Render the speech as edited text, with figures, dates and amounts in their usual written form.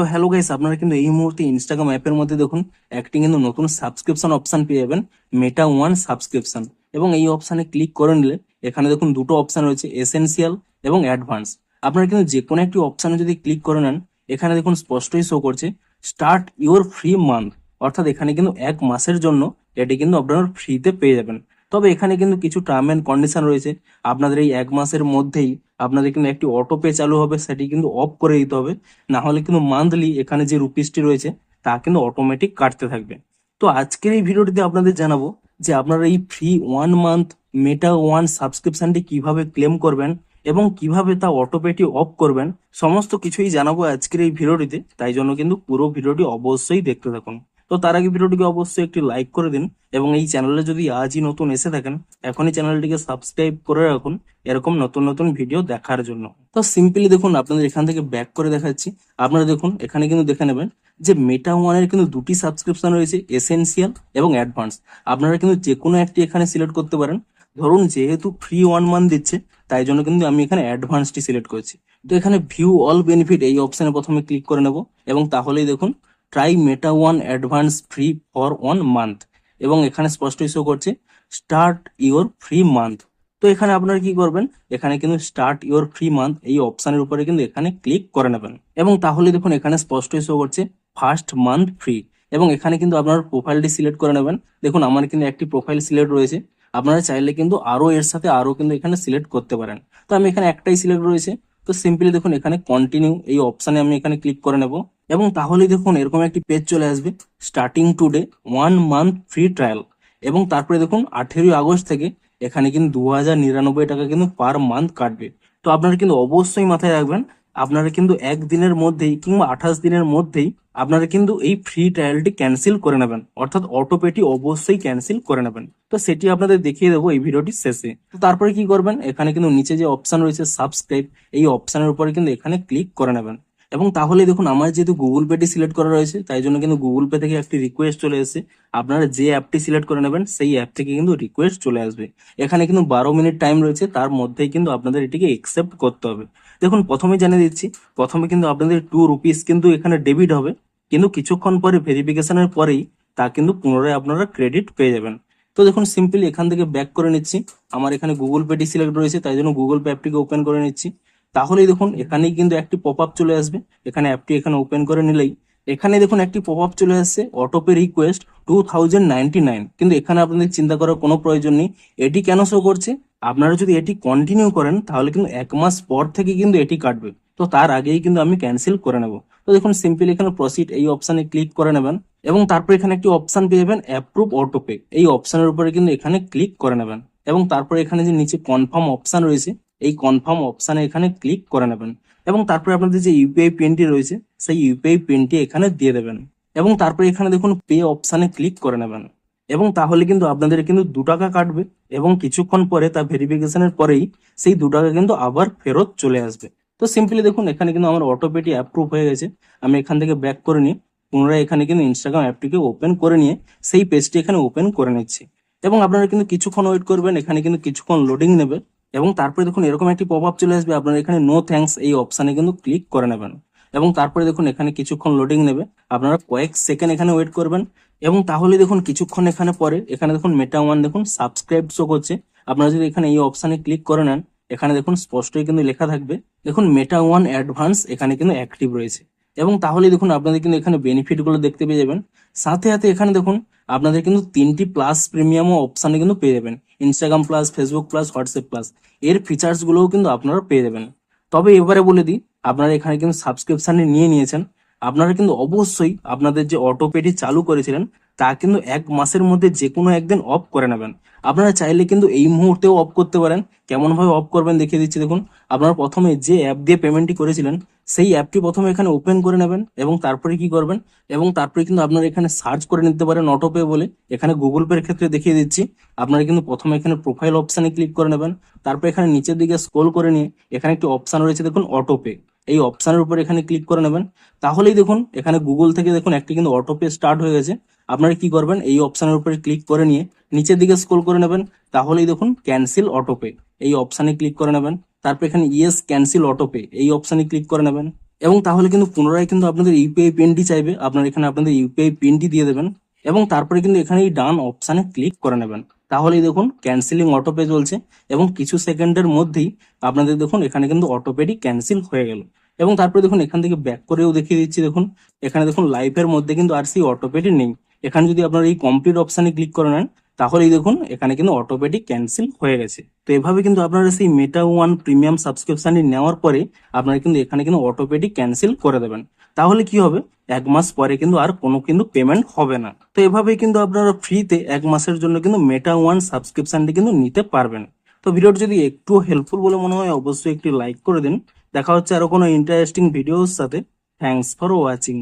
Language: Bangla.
তো হ্যালো গাইস, আপনারা কিন্তু এই মুহূর্তে ইনস্টাগ্রাম অ্যাপের মধ্যে দেখুন একটি কিন্তু নতুন সাবস্ক্রিপশন অপশন পেয়ে যাবেন, মেটা ওয়ান সাবস্ক্রিপশন। এবং এই অপশানে ক্লিক করে নিলে এখানে দেখুন দুটো অপশন রয়েছে, এসেনশিয়াল এবং অ্যাডভান্স। আপনারা কিন্তু যে কোনো একটি অপশানে যদি ক্লিক করে নেন, এখানে দেখুন স্পষ্টই শো করছে স্টার্ট ইওর ফ্রি মান্থ, অর্থাৎ এখানে কিন্তু 1 মাসের জন্য এটি কিন্তু আপনারা ফ্রিতে পেয়ে যাবেন। তবে এখানে কিন্তু কিছু টার্ম অ্যান্ড কন্ডিশন রয়েছে। আপনাদের এই 1 মাসের মধ্যেই আপনাদের কিন্তু একটি অটো পে চালু হবে, সেটি কিন্তু অফ করে দিতে হবে। না হলে কিন্তু মান্থলি এখানে যে রুপিসটি রয়েছে তা কিন্তু অটোমেটিক কাটতে থাকবে। তো আজকের এই ভিডিওটিতে আপনাদের জানাবো যে আপনারা এই ফ্রি 1 মান্থ মেটা ওয়ান সাবস্ক্রিপশনটি কিভাবে ক্লেম করবেন এবং কিভাবে তা অটোপেটি অফ করবেন, সমস্ত কিছুই জানাবো আজকের এই ভিডিওটিতে। তাই জন্য কিন্তু পুরো ভিডিওটি অবশ্যই দেখতে থাকুন। তো তার আগে ভিডিওটিকে অবশ্যই একটি লাইক করে দিন এবং এই চ্যানেলে যদি আজই নতুন এসে থাকেন, এখনই চ্যানেলটিকে সাবস্ক্রাইব করে রাখুন এরকম নতুন নতুন ভিডিও দেখার জন্য। তো সিম্পলি দেখুন, আপনাদের এখান থেকে ব্যাক করে দেখাচ্ছি। আপনারা দেখুন এখানে কিন্তু দেখে নেবেন যে মেটা ওয়ানের কিন্তু দুটি সাবস্ক্রিপশন রয়েছে, এসেনশিয়াল এবং অ্যাডভান্স। আপনারা কিন্তু যে কোনো একটি এখানে সিলেক্ট করতে পারেন। ধরুন যেহেতু ফ্রি 1 মান্থ দিচ্ছে, তাই জন্য কিন্তু আমি এখানে অ্যাডভান্সটি সিলেক্ট করেছি। তো এখানে ভিউ অল বেনিফিট এই অপশনে প্রথমে ক্লিক করে নেব এবং তাহলেই দেখুন try meta one advance free for 1 month, এবং এখানে স্পষ্টই শো করছে স্টার্ট ইওর ফ্রি মান্থ। তো এখানে আপনারা কি করবেন, এখানে কিন্তু স্টার্ট ইওর ফ্রি মান্থ এই অপশনের উপরে কিন্তু এখানে ক্লিক করে নেবেন এবং তাহলে দেখুন এখানে স্পষ্টই শো করছে ফার্স্ট মান্থ ফ্রি। এবং এখানে কিন্তু আপনার প্রোফাইলটি সিলেক্ট করে নেবেন। দেখুন আমার কিন্তু একটি প্রোফাইল সিলেক্ট রয়েছে, আপনারা চাইলে কিন্তু আরো এর সাথে আরো কিন্তু এখানে সিলেক্ট করতে পারেন। তো আমি এখানে একটাই সিলেক্ট রয়েছে। তো সিম্পলি দেখুন এখানে কন্টিনিউ এই অপশনে আমি এখানে ক্লিক করে নেব এবং তাহলেই দেখুন এরকম একটি পেজ চলে আসবে, starting today 1 month free trial. এবং তারপরে দেখুন 18ই আগস্ট থেকে এখানে কিন্তু 2099 টাকা কিন্তু পার মান্থ কাটবে। তো আপনারা কিন্তু অবশ্যই মাথায় রাখবেন, আপনারা কিন্তু একদিনের মধ্যেই কিংবা 28 দিনের মধ্যেই আপনারা কিন্তু এই ফ্রি ট্রায়ালটি ক্যান্সেল করে নেবেন, অর্থাৎ অটোপেটি অবশ্যই ক্যান্সেল করে নেবেন। তো সেটি আপনাদের দেখিয়ে দেবো এই ভিডিওটির শেষে। তো তারপরে কি করবেন, এখানে কিন্তু নিচে যে অপশন রয়েছে সাবস্ক্রাইব, এই অপশনের উপরে কিন্তু এখানে ক্লিক করে নেবেন। এবং তাহলে দেখুন আমার যেহেতু গুগল পেটি সিলেক্ট করা রয়েছে, তাই জন্য কিন্তু গুগল পে থেকে একটি রিকোয়েস্ট চলে এসেছে। আপনারা যে অ্যাপটি সিলেক্ট করে নেবেন সেই অ্যাপ থেকে কিন্তু রিকোয়েস্ট চলে আসবে। এখানে কিন্তু 12 মিনিট টাইম রয়েছে, তার মধ্যেই কিন্তু আপনাদের এটিকে একসেপ্ট করতে হবে। দেখুন প্রথমে জানিয়ে দিচ্ছি, প্রথমে কিন্তু আপনাদের 2 রুপিস কিন্তু এখানে ডেবিট হবে, কিন্তু কিছুক্ষণ পরে ভেরিফিকেশনের পরেই তা কিন্তু পুনরায় আপনারা ক্রেডিট পেয়ে যাবেন। তো দেখুন সিম্পলি এখান থেকে ব্যাক করে নিচ্ছি। আমার এখানে গুগল পেটি সিলেক্ট রয়েছে, তাই জন্য গুগল পে অ্যাপটিকে ওপেন করে নিচ্ছি। তাহলেই দেখুন এখানেই কিন্তু একটি পপ আপ চলে আসবে। এখানে অ্যাপটি এখানে ওপেন করে নিলেই এখানে দেখুন একটি পপ আপ চলে আসছে, অটোপে রিকোয়েস্ট 2099। কিন্তু এখানে আপনাদের চিন্তা করার কোনো প্রয়োজন নেই। এটি কেন শো করছে, আপনারা যদি এটি কন্টিনিউ করেন তাহলে কিন্তু 1 মাস পর থেকে কিন্তু এটি কাটবে। তো তার আগেই কিন্তু আমি ক্যান্সেল করে নেব। তো দেখুন সিম্পলি এখানে প্রসিড এই অপশনে ক্লিক করে নেবেন এবং তারপর এখানে একটি অপশন পেয়ে যাবেন অ্যাপ্রুভ অটোপে, এই অপশনের উপরে কিন্তু এখানে ক্লিক করে নেবেন এবং তারপরে এখানে যে নিচে কনফার্ম অপশন রয়েছে, এই কনফার্ম অপশনে এখানে ক্লিক করে নেবেন এবং তারপরে আপনাদের যে ইউপিআই পিনটি রয়েছে সেই ইউপিআই পিনটি এখানে দিয়ে দেবেন এবং তারপরে এখানে দেখুন পে অপশনে ক্লিক করে নেবেন এবং তাহলে কিন্তু আপনাদের কিন্তু 2 টাকা কাটবে এবং কিছুক্ষণ পরে তা ভেরিফিকেশনের পরেই সেই 2 টাকা কিন্তু আবার ফেরত চলে আসবে। তো সিম্পলি দেখুন এখানে কিন্তু আমার অটোপেটি অ্যাপ্রুভ হয়ে গেছে। আমি এখান থেকে ব্যাক করে নিয়ে পুনরায় এখানে কিন্তু ইনস্টাগ্রাম অ্যাপটিকে ওপেন করে নিয়ে সেই পেজটি এখানে ওপেন করে নিচ্ছি এবং আপনারা কিন্তু কিছুক্ষণ ওয়েট করবেন, এখানে কিন্তু কিছুক্ষণ লোডিং নেবে এবং তারপরে দেখুন এরকম একটি পপ আপ চলে আসবে। আপনারা এখানে নো থ্যাঙ্কস এই অপশানে কিন্তু ক্লিক করে নেবেন এবং তারপরে দেখুন এখানে কিছুক্ষণ লোডিং নেবে, আপনারা কয়েক সেকেন্ড এখানে ওয়েট করবেন এবং তাহলে দেখুন কিছুক্ষণ এখানে পরে এখানে দেখুন মেটা ওয়ান দেখুন সাবস্ক্রাইব শো করছে। আপনারা যদি এখানে এই অপশানে ক্লিক করে নেন, এখানে দেখুন স্পষ্টই কিন্তু লেখা থাকবে দেখুন মেটা ওয়ান অ্যাডভান্স এখানে কিন্তু অ্যাক্টিভ রয়েছে এবং তাহলে দেখুন আপনাদের কিন্তু এখানে বেনিফিট গুলো দেখতে পেয়ে যাবেন। সাথে সাথে এখানে দেখুন আপনাদের কিন্তু 3টি প্লাস প্রিমিয়াম অপশানে কিন্তু পেয়ে যাবেন, Instagram plus, Facebook plus, WhatsApp plus, এর ফিচার্স গুলোও কিন্তু আপনারা পেয়ে যাবেন। তবে এবারে বলে দিই, আপনারা এখানে কিন্তু সাবস্ক্রিপশনে নিয়েছেন, আপনারা কিন্তু অবশ্যই আপনাদের যে অটোপেটি চালু করেছিলেন তা কিন্তু 1 মাসের মধ্যে যে কোনো একদিন অফ করে নেবেন। আপনারা চাইলে কিন্তু এই মুহূর্তেও অফ করতে পারেন। কেমন ভাবে অফ করবেন দেখিয়ে দিচ্ছি। দেখুন আপনারা প্রথমে যে অ্যাপ দিয়ে পেমেন্টটি করেছিলেন সেই অ্যাপটি প্রথমে এখানে ওপেন করে নেবেন এবং তারপরে কি করবেন, এবং তারপরে কিন্তু আপনারা এখানে সার্চ করে নিতে পারেন অটোপে বলে। এখানে গুগল পের ক্ষেত্রে দেখিয়ে দিচ্ছি, আপনারা কিন্তু প্রথমে এখানে প্রোফাইল অপশানে ক্লিক করে নেবেন, তারপর এখানে নিচের দিকে স্ক্রল করে নিয়ে এখানে একটি অপশান রয়েছে দেখুন অটোপে, এই অপশানের উপর এখানে ক্লিক করে নেবেন। তাহলেই দেখুন এখানে গুগল থেকে দেখুন একটি কিন্তু অটোপে স্টার্ট হয়ে গেছে। আপনারা কি করবেন, এই অপশানের উপরে ক্লিক করে নিয়ে নিচের দিকে স্ক্রল করে নেবেন, তাহলেই দেখুন ক্যান্সেল অটোপে এই অপশানে ক্লিক করে নেবেন। তারপর এখানে ইয়েস ক্যান্সেল অটোপে এই অপশানে ক্লিক করে নেবেন। এবং তাহলে কিন্তু পুনরায় কিন্তু আপনাদের ইউপিআই পিনটি চাইবে, আপনার এখানে আপনাদের ইউপিআই পিনটি দিয়ে দেবেন এবং তারপরে কিন্তু এখানে এই ডান অপশানে ক্লিক করে নেবেন। তাহলেই দেখুন ক্যান্সেলিং অটোপে চলছে এবং কিছু সেকেন্ডের মধ্যেই আপনাদের দেখুন এখানে কিন্তু অটোপেটি ক্যান্সেল হয়ে গেল। এবং তারপরে দেখুন এখান থেকে ব্যাক করেও দেখিয়ে দিচ্ছি, দেখুন এখানে দেখুন লাইভের মধ্যে কিন্তু আর সেই অটোপেটি নেই। এখানে যদি আপনারা এই কমপ্লিট অপশানে ক্লিক করে নেন তাহলেই দেখুন এখানে কিন্তু অটোপেটিক ক্যান্সেল হয়ে গেছে। তো এভাবে কিন্তু আপনারা সেই মেটা ওয়ান প্রিমিয়াম সাবস্ক্রিপশনটি নেওয়ার পরে আপনারা কিন্তু এখানে কিন্তু অটোপেটিক ক্যান্সেল করে দেবেন। তাহলে কি হবে, 1 মাস পরে কিন্তু আর কোনো কিন্তু পেমেন্ট হবে না। তো এভাবেই কিন্তু আপনারা ফ্রিতে 1 মাসের জন্য কিন্তু মেটা ওয়ান সাবস্ক্রিপশনটি কিন্তু নিতে পারবেন। তো ভিডিওটি যদি একটু হেল্পফুল বলে মনে হয় অবশ্যই একটি লাইক করে দিন। দেখা হচ্ছে আরো কোনো ইন্টারেস্টিং ভিডিওর সাথে। Thanks for watching.